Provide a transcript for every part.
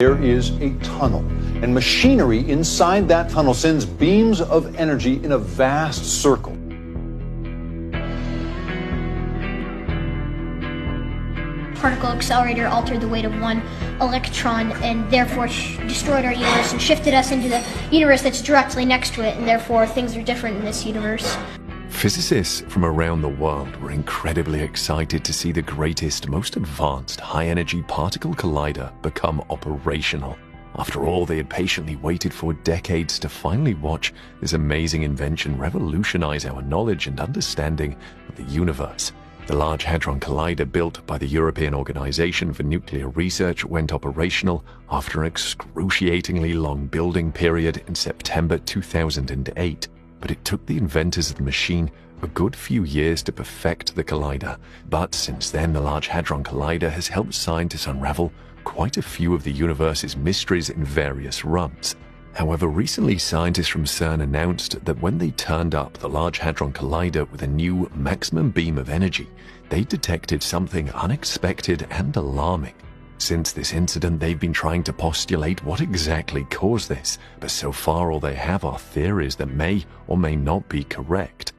There is a tunnel, and machinery inside that tunnel sends beams of energy in a vast circle. Particle accelerator altered the weight of one electron and therefore destroyed our universe and shifted us into the universe that's directly next to it, and therefore things are different in this universe. Physicists from around the world were incredibly excited to see the greatest, most advanced high-energy particle collider become operational. After all, they had patiently waited for decades to finally watch this amazing invention revolutionize our knowledge and understanding of the universe. The Large Hadron Collider, built by the European Organization for Nuclear Research, went operational after an excruciatingly long building period in September 2008. But it took the inventors of the machine a good few years to perfect the collider. But since then, the Large Hadron Collider has helped scientists unravel quite a few of the universe's mysteries in various runs. However, recently scientists from CERN announced that when they turned up the Large Hadron Collider with a new maximum beam of energy, they detected something unexpected and alarming. Since this incident, they've been trying to postulate what exactly caused this, but so far all they have are theories that may or may not be correct.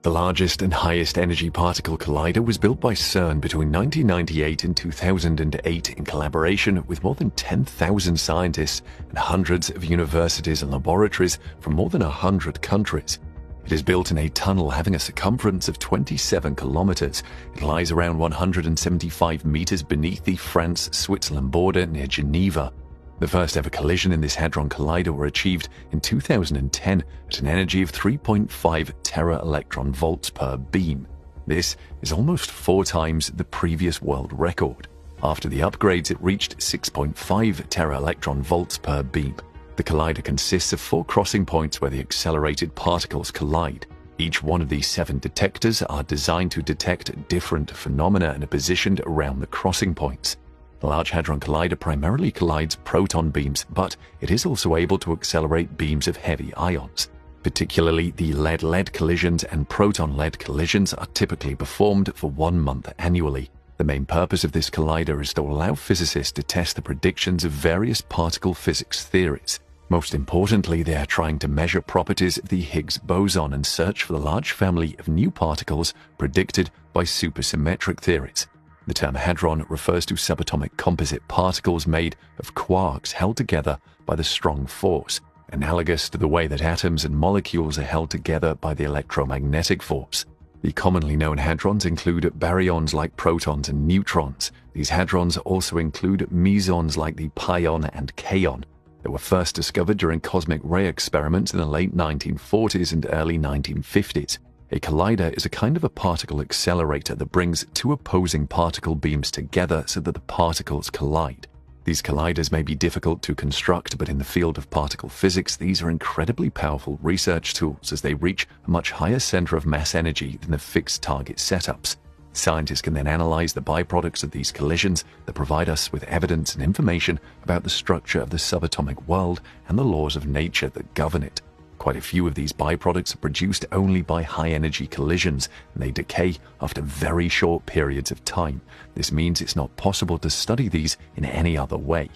The largest and highest energy particle collider was built by CERN between 1998 and 2008 in collaboration with more than 10,000 scientists and hundreds of universities and laboratories from more than 100 countries. It is built in a tunnel having a circumference of 27 kilometers. It lies around 175 meters beneath the France-Switzerland border near Geneva. The first ever collision in this Hadron Collider were achieved in 2010 at an energy of 3.5 tera-electron volts per beam. This is almost 4 times the previous world record. After the upgrades, it reached 6.5 tera-electron volts per beam. The collider consists of 4 crossing points where the accelerated particles collide. Each one of these 7 detectors are designed to detect different phenomena and are positioned around the crossing points. The Large Hadron Collider primarily collides proton beams, but it is also able to accelerate beams of heavy ions. Particularly, the lead-lead collisions and proton-lead collisions are typically performed for 1 month annually. The main purpose of this collider is to allow physicists to test the predictions of various particle physics theories. Most importantly, they are trying to measure properties of the Higgs boson and search for the large family of new particles predicted by supersymmetric theories. The term hadron refers to subatomic composite particles made of quarks held together by the strong force, analogous to the way that atoms and molecules are held together by the electromagnetic force. The commonly known hadrons include baryons like protons and neutrons. These hadrons also include mesons like the pion and kaon. They were first discovered during cosmic ray experiments in the late 1940s and early 1950s. A collider is a kind of a particle accelerator that brings 2 opposing particle beams together so that the particles collide. These colliders may be difficult to construct, but in the field of particle physics, these are incredibly powerful research tools as they reach a much higher center of mass energy than the fixed target setups. Scientists can then analyze the byproducts of these collisions that provide us with evidence and information about the structure of the subatomic world and the laws of nature that govern it. Quite a few of these byproducts are produced only by high-energy collisions, and they decay after very short periods of time. This means it's not possible to study these in any other way.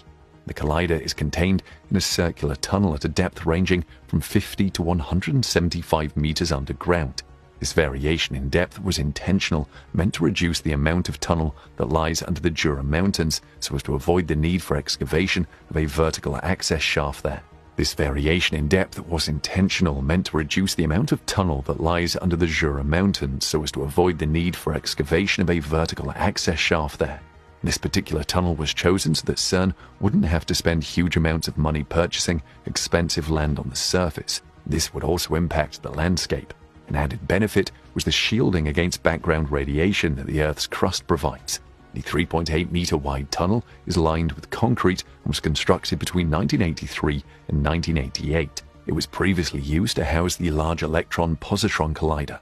The collider is contained in a circular tunnel at a depth ranging from 50 to 175 meters underground. This variation in depth was intentional, meant to reduce the amount of tunnel that lies under the Jura Mountains so as to avoid the need for excavation of a vertical access shaft there. This variation in depth was intentional, meant to reduce the amount of tunnel that lies under the Jura Mountains so as to avoid the need for excavation of a vertical access shaft there. This particular tunnel was chosen so that CERN wouldn't have to spend huge amounts of money purchasing expensive land on the surface. This would also impact the landscape. An added benefit was the shielding against background radiation that the Earth's crust provides. The 3.8-meter wide tunnel is lined with concrete and was constructed between 1983 and 1988. It was previously used to house the Large Electron-Positron Collider.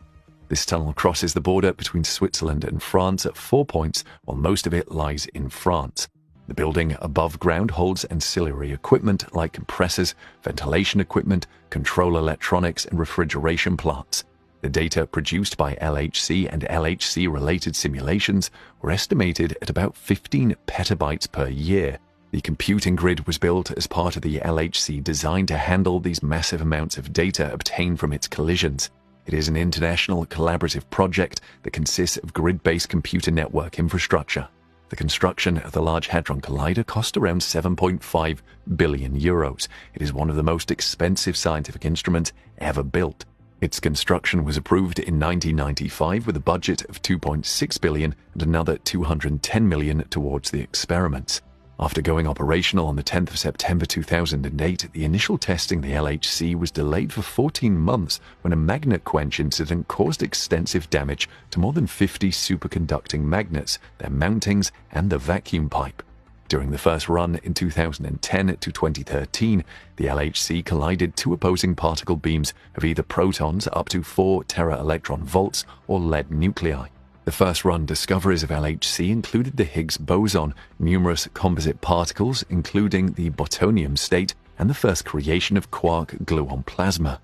This tunnel crosses the border between Switzerland and France at 4 points, while most of it lies in France. The building above ground holds ancillary equipment like compressors, ventilation equipment, control electronics, and refrigeration plants. The data produced by LHC and LHC-related simulations were estimated at about 15 petabytes per year. The computing grid was built as part of the LHC designed to handle these massive amounts of data obtained from its collisions. It is an international collaborative project that consists of grid-based computer network infrastructure. The construction of the Large Hadron Collider cost around 7.5 billion euros. It is one of the most expensive scientific instruments ever built. Its construction was approved in 1995 with a budget of 2.6 billion and another 210 million towards the experiments. After going operational on the 10th of September 2008, the initial testing of the LHC was delayed for 14 months when a magnet quench incident caused extensive damage to more than 50 superconducting magnets, their mountings, and the vacuum pipe. During the first run in 2010 to 2013, the LHC collided two opposing particle beams of either protons up to 4 tera-electron volts or lead nuclei. The first-run discoveries of LHC included the Higgs boson, numerous composite particles, including the botonium state, and the first creation of quark-gluon plasma.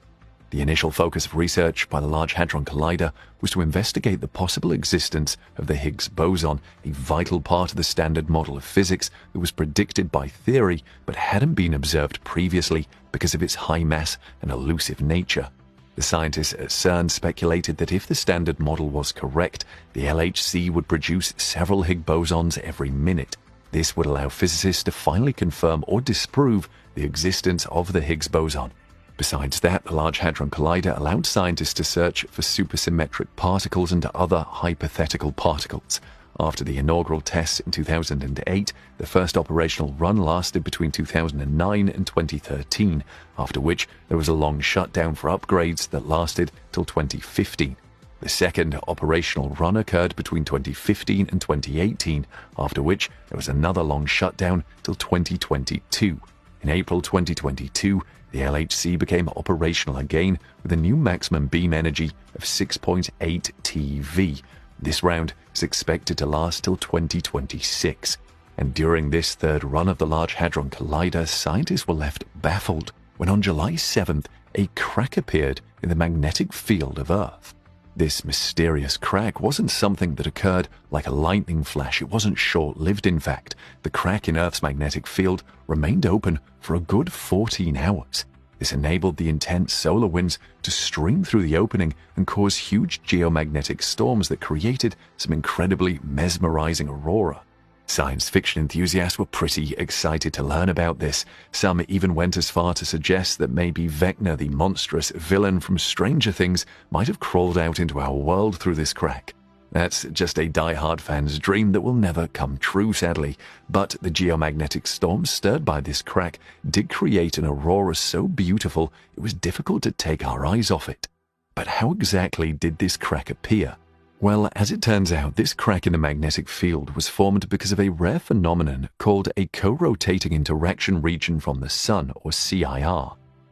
The initial focus of research by the Large Hadron Collider was to investigate the possible existence of the Higgs boson, a vital part of the Standard Model of physics that was predicted by theory but hadn't been observed previously because of its high mass and elusive nature. The scientists at CERN speculated that if the Standard Model was correct, the LHC would produce several Higgs bosons every minute. This would allow physicists to finally confirm or disprove the existence of the Higgs boson. Besides that, the Large Hadron Collider allowed scientists to search for supersymmetric particles and other hypothetical particles. After the inaugural tests in 2008, the first operational run lasted between 2009 and 2013, after which there was a long shutdown for upgrades that lasted till 2015. The second operational run occurred between 2015 and 2018, after which there was another long shutdown till 2022. In April 2022, the LHC became operational again with a new maximum beam energy of 6.8 TeV. This round is expected to last till 2026. And during this third run of the Large Hadron Collider, scientists were left baffled when on July 7th, a crack appeared in the magnetic field of Earth. This mysterious crack wasn't something that occurred like a lightning flash. It wasn't short-lived, in fact. The crack in Earth's magnetic field remained open for a good 14 hours. This enabled the intense solar winds to stream through the opening and cause huge geomagnetic storms that created some incredibly mesmerizing aurora. Science fiction enthusiasts were pretty excited to learn about this. Some even went as far to suggest that maybe Vecna, the monstrous villain from Stranger Things, might have crawled out into our world through this crack. That's just a die-hard fan's dream that will never come true, sadly. But the geomagnetic storm stirred by this crack did create an aurora so beautiful it was difficult to take our eyes off it. But how exactly did this crack appear? Well, as it turns out, this crack in the magnetic field was formed because of a rare phenomenon called a co-rotating interaction region from the Sun, or CIR.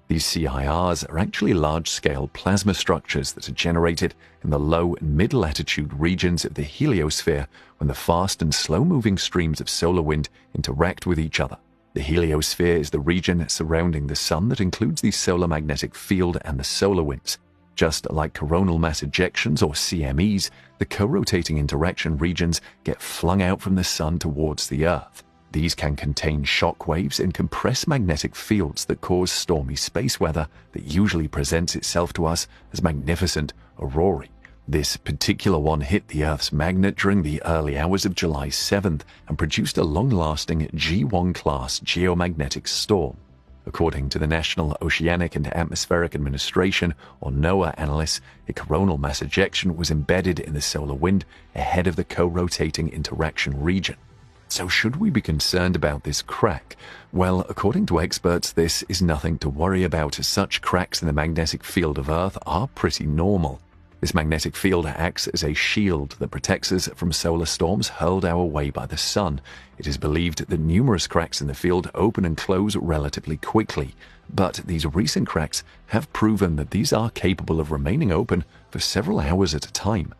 These CIRs are actually large-scale plasma structures that are generated in the low and mid-latitude regions of the heliosphere when the fast and slow-moving streams of solar wind interact with each other. The heliosphere is the region surrounding the Sun that includes the solar magnetic field and the solar winds. Just like coronal mass ejections, or CMEs, the co-rotating interaction regions get flung out from the Sun towards the Earth. These can contain shock waves and compress magnetic fields that cause stormy space weather that usually presents itself to us as magnificent aurorae. This particular one hit the Earth's magnet during the early hours of July 7th and produced a long-lasting G1-class geomagnetic storm. According to the National Oceanic and Atmospheric Administration, or NOAA analysts, a coronal mass ejection was embedded in the solar wind ahead of the co-rotating interaction region. So should we be concerned about this crack? Well, according to experts, this is nothing to worry about, as such cracks in the magnetic field of Earth are pretty normal. This magnetic field acts as a shield that protects us from solar storms hurled our way by the Sun. It is believed that numerous cracks in the field open and close relatively quickly, but these recent cracks have proven that these are capable of remaining open for several hours at a time.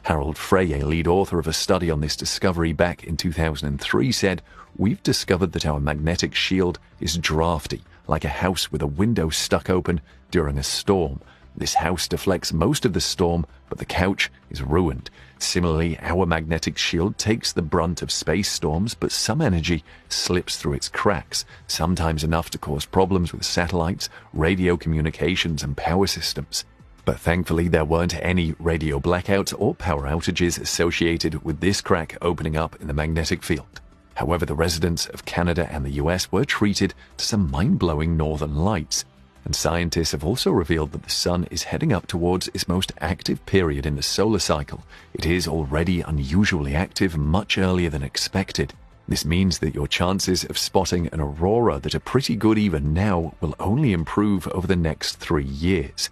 Harold Frey, a lead author of a study on this discovery back in 2003, said, "We've discovered that our magnetic shield is drafty, like a house with a window stuck open during a storm. This house deflects most of the storm, but the couch is ruined. Similarly, our magnetic shield takes the brunt of space storms, but some energy slips through its cracks, sometimes enough to cause problems with satellites, radio communications, and power systems. But thankfully, there weren't any radio blackouts or power outages associated with this crack opening up in the magnetic field. However, the residents of Canada and the US were treated to some mind-blowing northern lights. And scientists have also revealed that the sun is heading up towards its most active period in the solar cycle. It is already unusually active much earlier than expected. This means that your chances of spotting an aurora that are pretty good even now will only improve over the next 3 years.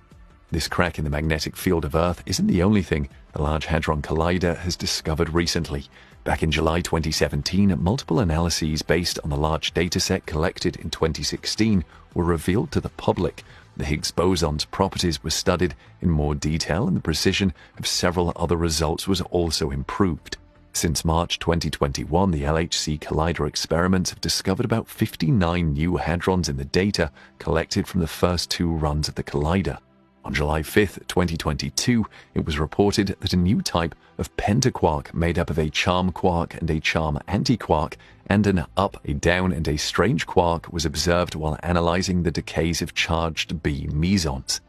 This crack in the magnetic field of Earth isn't the only thing the Large Hadron Collider has discovered recently. Back in July 2017, multiple analyses based on the large dataset collected in 2016 were revealed to the public. The Higgs boson's properties were studied in more detail, and the precision of several other results was also improved. Since March 2021, the LHC Collider experiments have discovered about 59 new hadrons in the data collected from the first 2 runs of the collider. On July 5, 2022, it was reported that a new type of pentaquark made up of a charm quark and a charm antiquark and an up, a down, and a strange quark was observed while analyzing the decays of charged B mesons.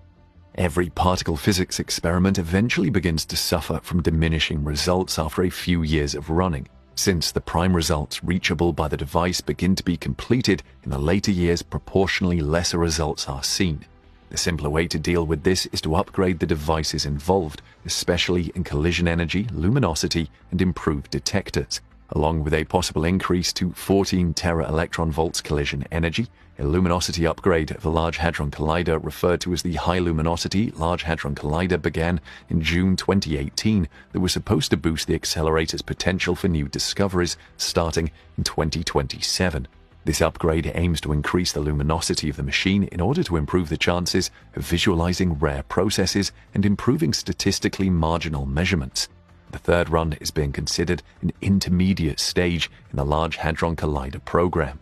Every particle physics experiment eventually begins to suffer from diminishing results after a few years of running. Since the prime results reachable by the device begin to be completed, in the later years proportionally lesser results are seen. The simpler way to deal with this is to upgrade the devices involved, especially in collision energy, luminosity, and improved detectors. Along with a possible increase to 14 tera-electron-volts collision energy, a luminosity upgrade of the Large Hadron Collider referred to as the High Luminosity Large Hadron Collider began in June 2018 that was supposed to boost the accelerator's potential for new discoveries starting in 2027. This upgrade aims to increase the luminosity of the machine in order to improve the chances of visualizing rare processes and improving statistically marginal measurements. The third run is being considered an intermediate stage in the Large Hadron Collider program.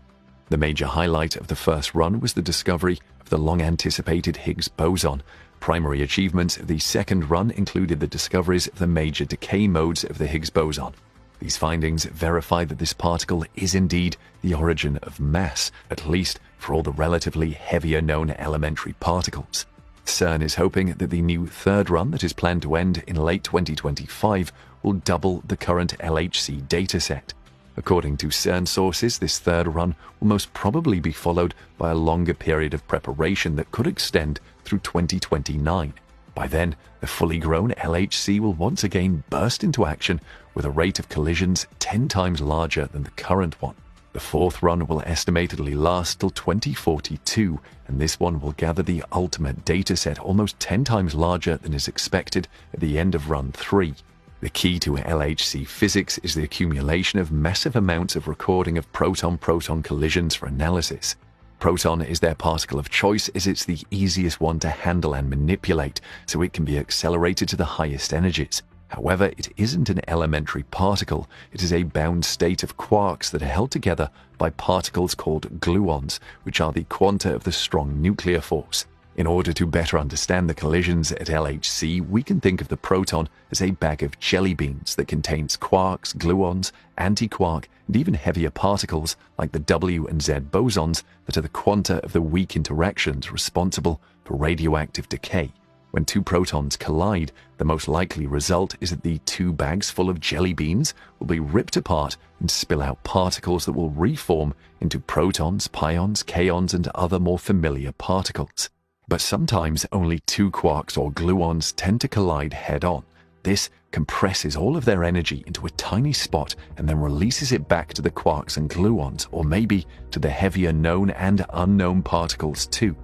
The major highlight of the first run was the discovery of the long-anticipated Higgs boson. Primary achievements of the second run included the discoveries of the major decay modes of the Higgs boson. These findings verify that this particle is indeed the origin of mass, at least for all the relatively heavier known elementary particles. CERN is hoping that the new third run that is planned to end in late 2025 will double the current LHC dataset. According to CERN sources, this third run will most probably be followed by a longer period of preparation that could extend through 2029. By then, the fully grown LHC will once again burst into action with a rate of collisions 10 times larger than the current one. The fourth run will estimatedly last till 2042, and this one will gather the ultimate dataset almost 10 times larger than is expected at the end of run 3. The key to LHC physics is the accumulation of massive amounts of recording of proton-proton collisions for analysis. Proton is their particle of choice as it's the easiest one to handle and manipulate, so it can be accelerated to the highest energies. However, it isn't an elementary particle. It is a bound state of quarks that are held together by particles called gluons, which are the quanta of the strong nuclear force. In order to better understand the collisions at LHC, we can think of the proton as a bag of jelly beans that contains quarks, gluons, antiquark, and even heavier particles like the W and Z bosons that are the quanta of the weak interactions responsible for radioactive decay. When 2 protons collide, the most likely result is that the 2 bags full of jelly beans will be ripped apart and spill out particles that will reform into protons, pions, kaons, and other more familiar particles. But sometimes only 2 quarks or gluons tend to collide head-on. This compresses all of their energy into a tiny spot and then releases it back to the quarks and gluons, or maybe to the heavier known and unknown particles too.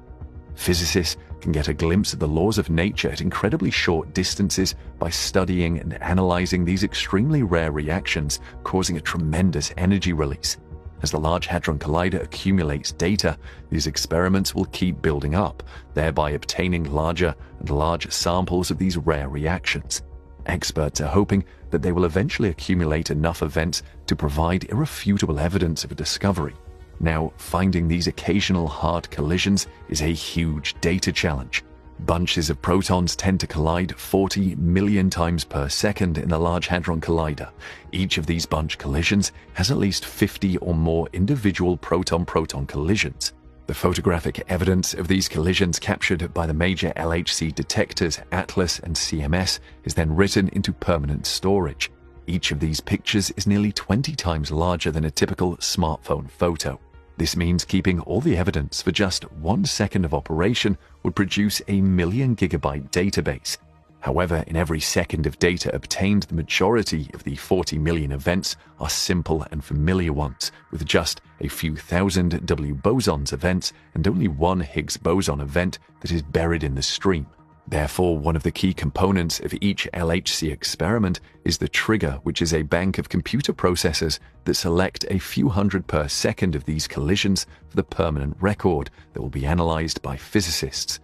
Physicists can get a glimpse of the laws of nature at incredibly short distances by studying and analyzing these extremely rare reactions, causing a tremendous energy release. As the Large Hadron Collider accumulates data, these experiments will keep building up, thereby obtaining larger and larger samples of these rare reactions. Experts are hoping that they will eventually accumulate enough events to provide irrefutable evidence of a discovery. Now, finding these occasional hard collisions is a huge data challenge. Bunches of protons tend to collide 40 million times per second in the Large Hadron Collider. Each of these bunch collisions has at least 50 or more individual proton-proton collisions. The photographic evidence of these collisions captured by the major LHC detectors ATLAS and CMS is then written into permanent storage. Each of these pictures is nearly 20 times larger than a typical smartphone photo. This means keeping all the evidence for just 1 second of operation would produce a million-gigabyte database. However, in every second of data obtained, the majority of the 40 million events are simple and familiar ones, with just a few thousand W bosons events and only one Higgs boson event that is buried in the stream. Therefore, one of the key components of each LHC experiment is the trigger, which is a bank of computer processors that select a few hundred per second of these collisions for the permanent record that will be analyzed by physicists.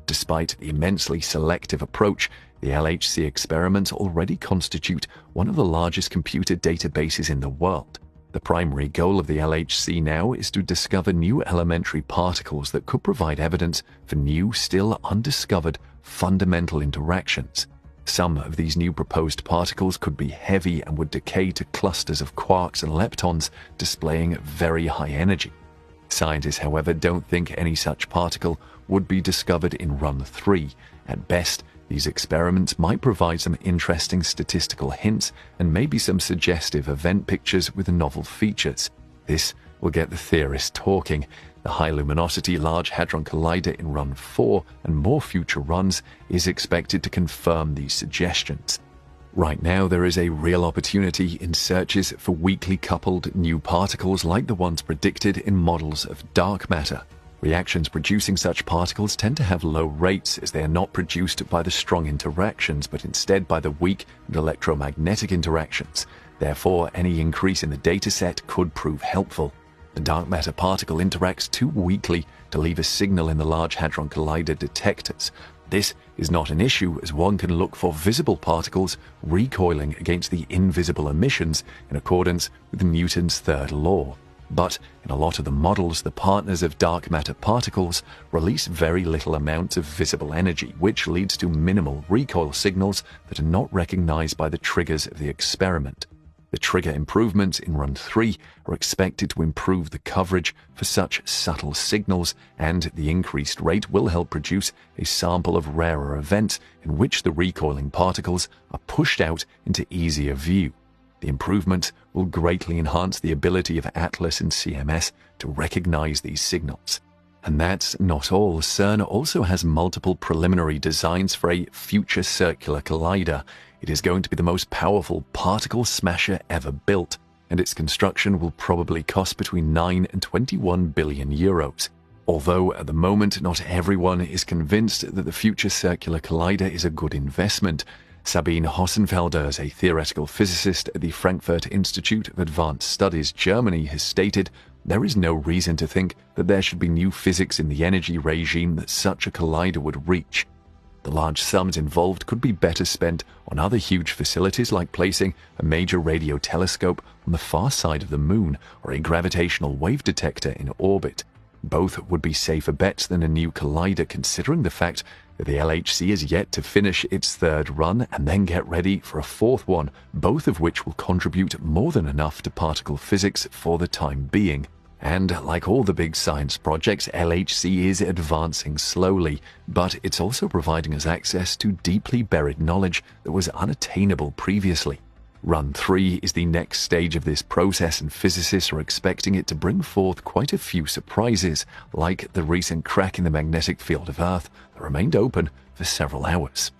Despite the immensely selective approach, the LHC experiments already constitute one of the largest computer databases in the world. The primary goal of the LHC now is to discover new elementary particles that could provide evidence for new, still undiscovered, fundamental interactions. Some of these new proposed particles could be heavy and would decay to clusters of quarks and leptons, displaying very high energy. Scientists, however, don't think any such particle would be discovered in Run 3. At best, these experiments might provide some interesting statistical hints and maybe some suggestive event pictures with novel features. This will get the theorists talking. The High Luminosity Large Hadron Collider in Run 4 and more future runs is expected to confirm these suggestions. Right now, there is a real opportunity in searches for weakly coupled new particles like the ones predicted in models of dark matter. Reactions producing such particles tend to have low rates as they are not produced by the strong interactions, but instead by the weak and electromagnetic interactions. Therefore, any increase in the dataset could prove helpful. The dark matter particle interacts too weakly to leave a signal in the Large Hadron Collider detectors. This is not an issue, as one can look for visible particles recoiling against the invisible emissions in accordance with Newton's third law. But in a lot of the models, the partners of dark matter particles release very little amounts of visible energy, which leads to minimal recoil signals that are not recognized by the triggers of the experiment. The trigger improvements in Run 3 are expected to improve the coverage for such subtle signals, and the increased rate will help produce a sample of rarer events in which the recoiling particles are pushed out into easier view. The improvement will greatly enhance the ability of ATLAS and CMS to recognize these signals. And that's not all. CERN also has multiple preliminary designs for a future circular collider. It is going to be the most powerful particle smasher ever built, and its construction will probably cost between 9 and 21 billion euros. Although at the moment not everyone is convinced that the future circular collider is a good investment. Sabine Hossenfelder, a theoretical physicist at the Frankfurt Institute of Advanced Studies, Germany, has stated, "There is no reason to think that there should be new physics in the energy regime that such a collider would reach. The large sums involved could be better spent on other huge facilities like placing a major radio telescope on the far side of the moon or a gravitational wave detector in orbit. Both would be safer bets than a new collider, considering the fact that the LHC is yet to finish its third run and then get ready for a fourth one, both of which will contribute more than enough to particle physics for the time being. And like all the big science projects, LHC is advancing slowly, but it's also providing us access to deeply buried knowledge that was unattainable previously. Run 3 is the next stage of this process, and physicists are expecting it to bring forth quite a few surprises, like the recent crack in the magnetic field of Earth that remained open for several hours.